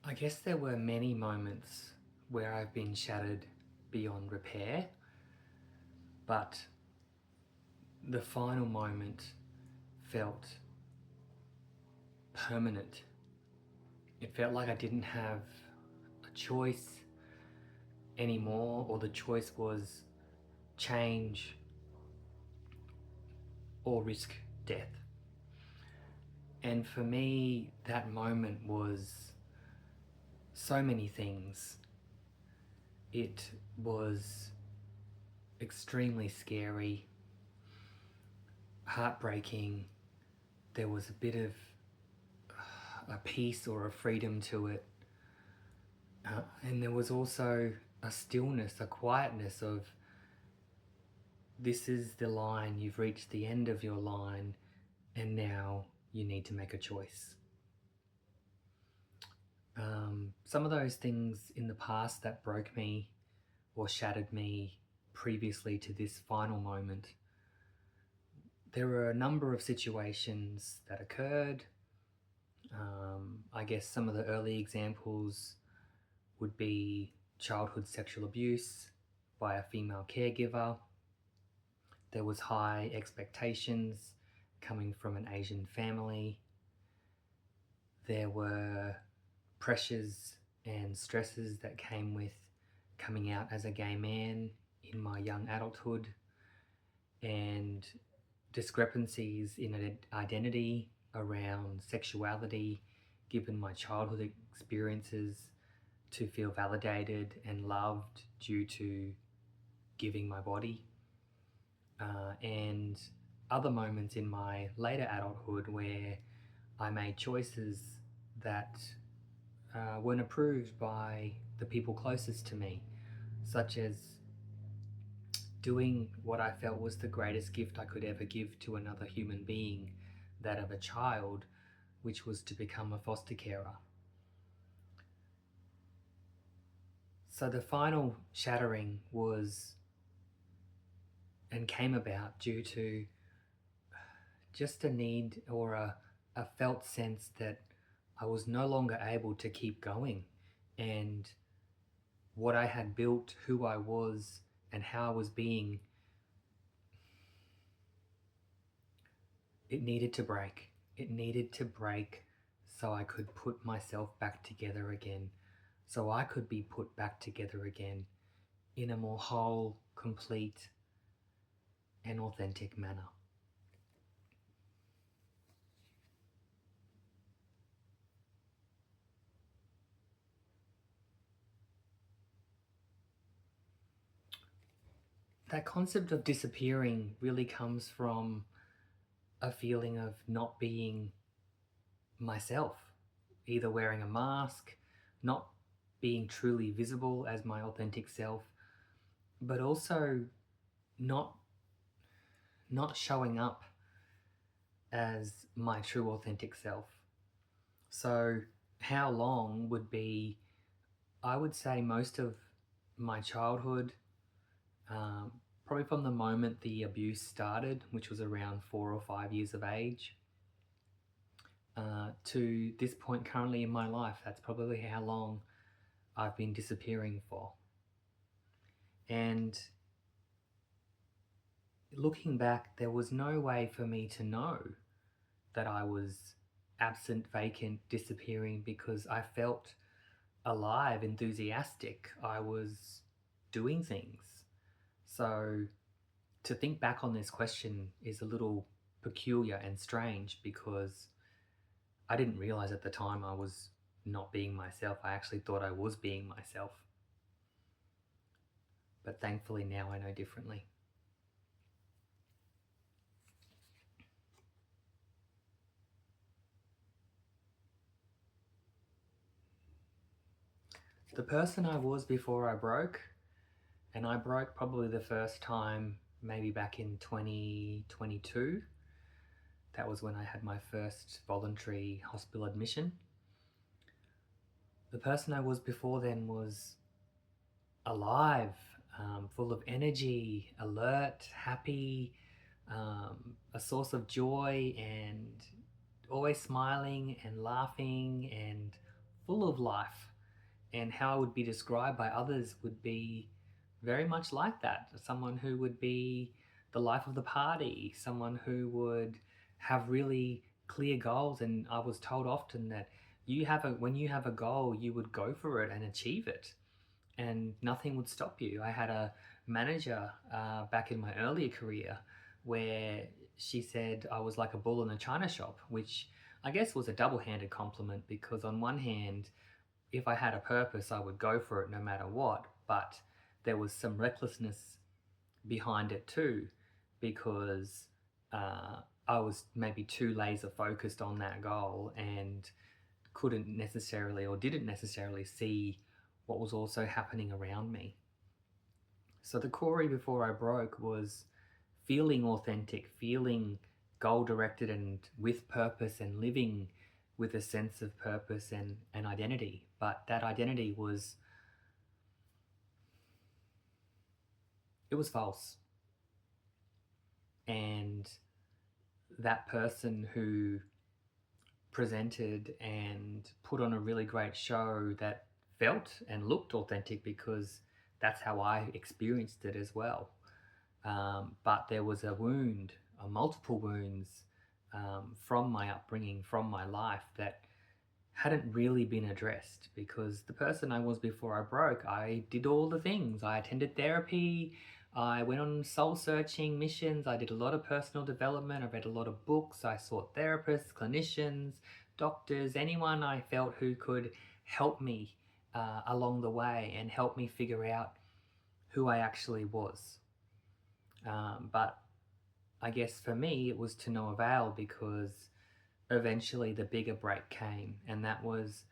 I guess there were many moments where I've been shattered beyond repair, but the final moment felt permanent. It felt like I didn't have a choice anymore, or the choice was change or risk death. And for me, that moment was so many things. It was extremely scary, heartbreaking. There was a bit of a peace or a freedom to it. And there was also a stillness, a quietness of, this is the line, you've reached the end of your line, and now you need to make a choice. Some of those things in the past that broke me or shattered me previously to this final moment, there were a number of situations that occurred. I guess some of the early examples would be childhood sexual abuse by a female caregiver. There was high expectations coming from an Asian family. There were pressures and stresses that came with coming out as a gay man in my young adulthood, and discrepancies in identity around sexuality given my childhood experiences to feel validated and loved due to giving my body, and other moments in my later adulthood where I made choices that weren't approved by the people closest to me, such as doing what I felt was the greatest gift I could ever give to another human being, that of a child, which was to become a foster carer. So the final shattering was and came about due to just a need or a felt sense that I was no longer able to keep going, and what I had built, who I was, and how I was being, it needed to break. It needed to break so I could put myself back together again, so I could be put back together again in a more whole, complete, and authentic manner. That concept of disappearing really comes from a feeling of not being myself, either wearing a mask, not being truly visible as my authentic self, but also not showing up as my true authentic self. So how long would be, I would say, most of my childhood, probably from the moment the abuse started, which was around 4 or 5 years of age, to this point currently in my life. That's probably how long I've been disappearing for. And looking back, there was no way for me to know that I was absent, vacant, disappearing, because I felt alive, enthusiastic. I was doing things. So to think back on this question is a little peculiar and strange, because I didn't realize at the time I was not being myself. I actually thought I was being myself. But thankfully now I know differently. The person I was before I broke, and I broke probably the first time maybe back in 2022. That was when I had my first voluntary hospital admission. The person I was before then was alive, full of energy, alert, happy, a source of joy, and always smiling and laughing and full of life, and how I would be described by others would be very much like that. Someone who would be the life of the party, someone who would have really clear goals. And I was told often that when you have a goal, you would go for it and achieve it, and nothing would stop you. I had a manager back in my earlier career where she said I was like a bull in a china shop, which I guess was a double-handed compliment, because on one hand, if I had a purpose, I would go for it no matter what. But there was some recklessness behind it too, because I was maybe too laser focused on that goal and couldn't necessarily, or didn't necessarily, see what was also happening around me. So the Corey before I broke was feeling authentic, feeling goal directed and with purpose, and living with a sense of purpose and identity. But that identity was, it was false. And that person who presented and put on a really great show that felt and looked authentic, because that's how I experienced it as well. But there was a wound, multiple wounds, from my upbringing, from my life, that hadn't really been addressed, because the person I was before I broke, I did all the things. I attended therapy, I went on soul searching missions, I did a lot of personal development, I read a lot of books, I sought therapists, clinicians, doctors, anyone I felt who could help me along the way and help me figure out who I actually was. But I guess for me, it was to no avail, because eventually the bigger break came, and that was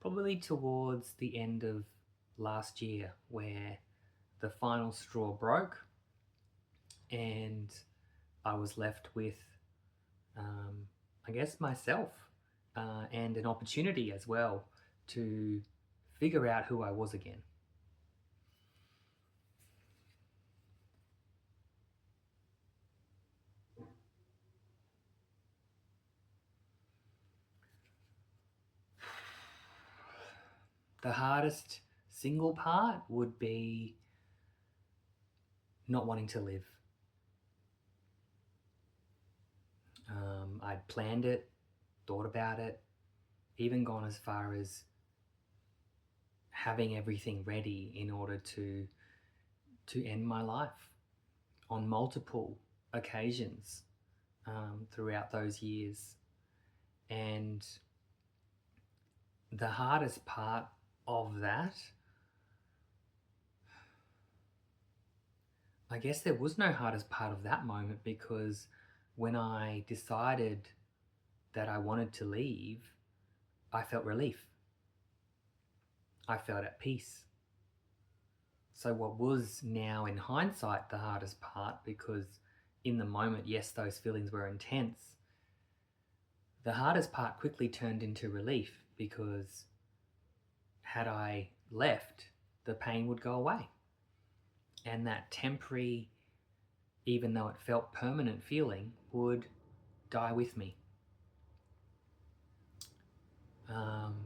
probably towards the end of last year, where the final straw broke and I was left with, I guess, myself, and an opportunity as well to figure out who I was again. The hardest single part would be not wanting to live. I'd planned it, thought about it, even gone as far as having everything ready in order to end my life on multiple occasions throughout those years. And the hardest part of that, I guess there was no hardest part of that moment, because when I decided that I wanted to leave, I felt relief. I felt at peace. So what was now in hindsight the hardest part, because in the moment, yes, those feelings were intense, the hardest part quickly turned into relief, because had I left, the pain would go away. And that temporary, even though it felt permanent feeling, would die with me.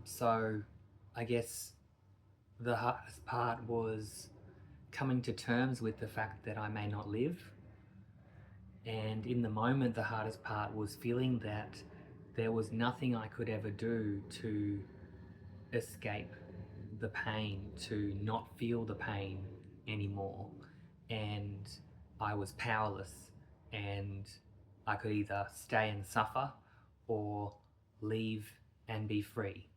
So I guess the hardest part was coming to terms with the fact that I may not live. And in the moment, the hardest part was feeling that there was nothing I could ever do to escape the pain, to not feel the pain anymore. And I was powerless, and I could either stay and suffer or leave and be free.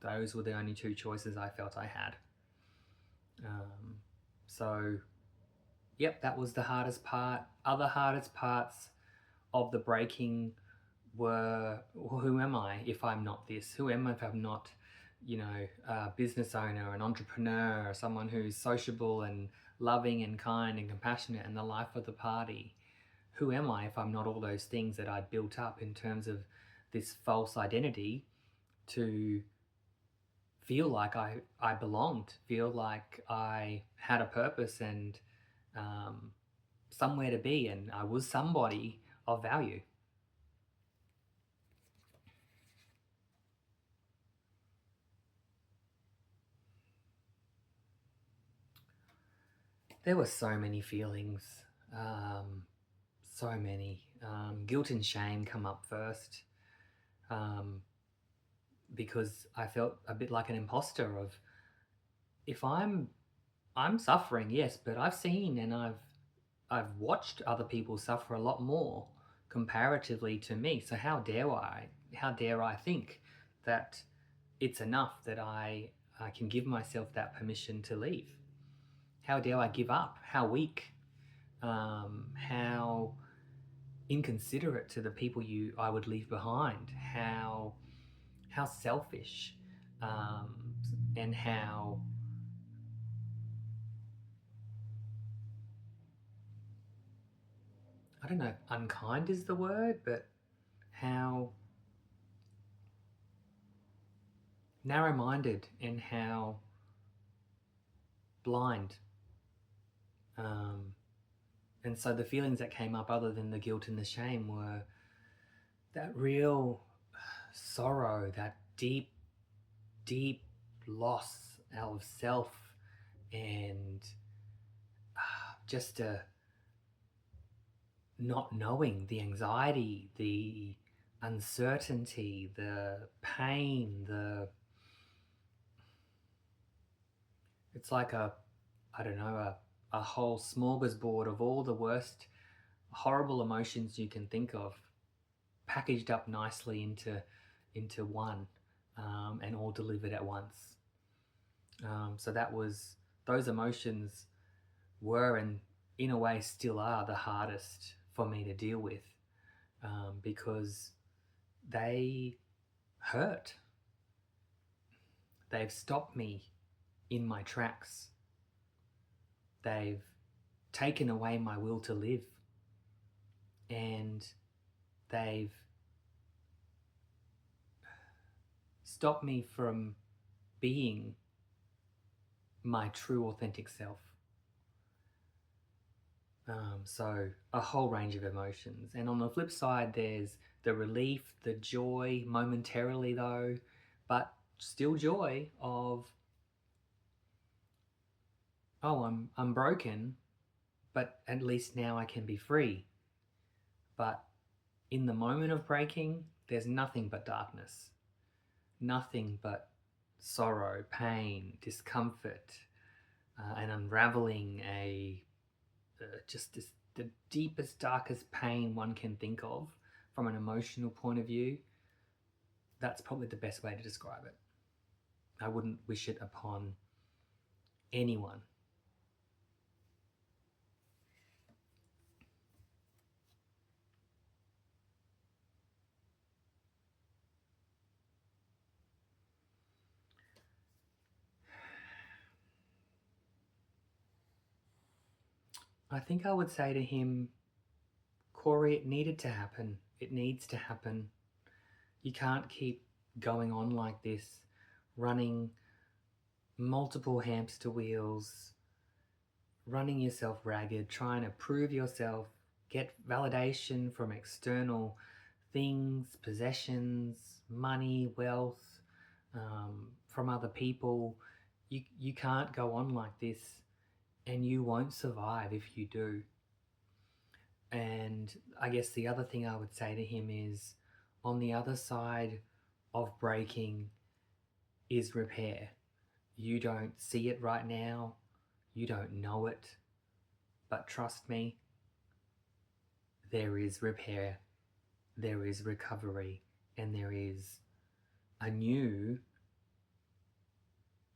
Those were the only two choices I felt I had. So, yep, that was the hardest part. Other hardest parts of the breaking were, well, who am I if I'm not this? Who am I if I'm not, a business owner, an entrepreneur, someone who's sociable and loving and kind and compassionate and the life of the party? Who am I if I'm not all those things that I built up in terms of this false identity to feel like I belonged, feel like I had a purpose and somewhere to be, and I was somebody of value. There were so many feelings, um, so many. Guilt and shame come up first, um, because I felt a bit like an imposter of, if I'm suffering, yes, but I've seen and I've watched other people suffer a lot more comparatively to me. So how dare I think that it's enough that I can give myself that permission to leave? How dare I give up? How weak? How inconsiderate to the people I would leave behind? How selfish, and how, I don't know if unkind is the word, but how narrow-minded and how blind. Um, and so the feelings that came up, other than the guilt and the shame, were that real sorrow, that deep, deep loss of self, and just a not knowing, the anxiety, the uncertainty, the pain, it's like I don't know, a whole smorgasbord of all the worst horrible emotions you can think of, packaged up nicely into one, and all delivered at once. So those emotions were, and in a way still are, the hardest for me to deal with, because they hurt. They've stopped me in my tracks. They've taken away my will to live, and they've stopped me from being my true authentic self. So a whole range of emotions. And on the flip side, there's the relief, the joy, momentarily though, but still joy of, oh, I'm broken, but at least now I can be free. But in the moment of breaking, there's nothing but darkness, nothing but sorrow, pain, discomfort, and unraveling just the deepest, darkest pain one can think of from an emotional point of view. That's probably the best way to describe it. I wouldn't wish it upon anyone. I think I would say to him, Corey, it needed to happen. It needs to happen. You can't keep going on like this, running multiple hamster wheels, running yourself ragged, trying to prove yourself, get validation from external things, possessions, money, wealth, from other people. You can't go on like this, and you won't survive if you do. And I guess the other thing I would say to him is, on the other side of breaking is repair. You don't see it right now, you don't know it, but trust me, there is repair, there is recovery, and there is a new,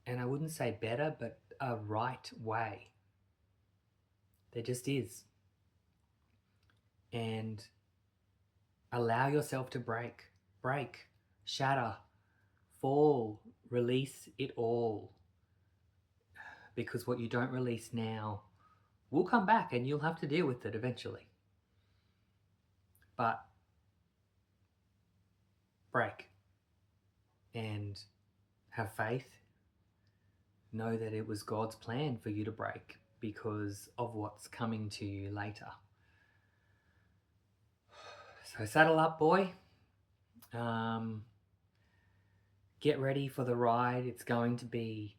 and I wouldn't say better, but a right way. There just is. And allow yourself to break, shatter, fall, release it all. Because what you don't release now will come back, and you'll have to deal with it eventually. But break and have faith. Know that it was God's plan for you to break because of what's coming to you later. So saddle up, boy. Get ready for the ride. It's going to be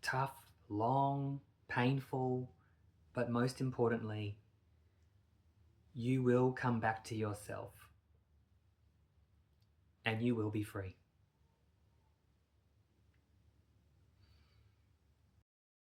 tough, long, painful, But most importantly, you will come back to yourself and you will be free.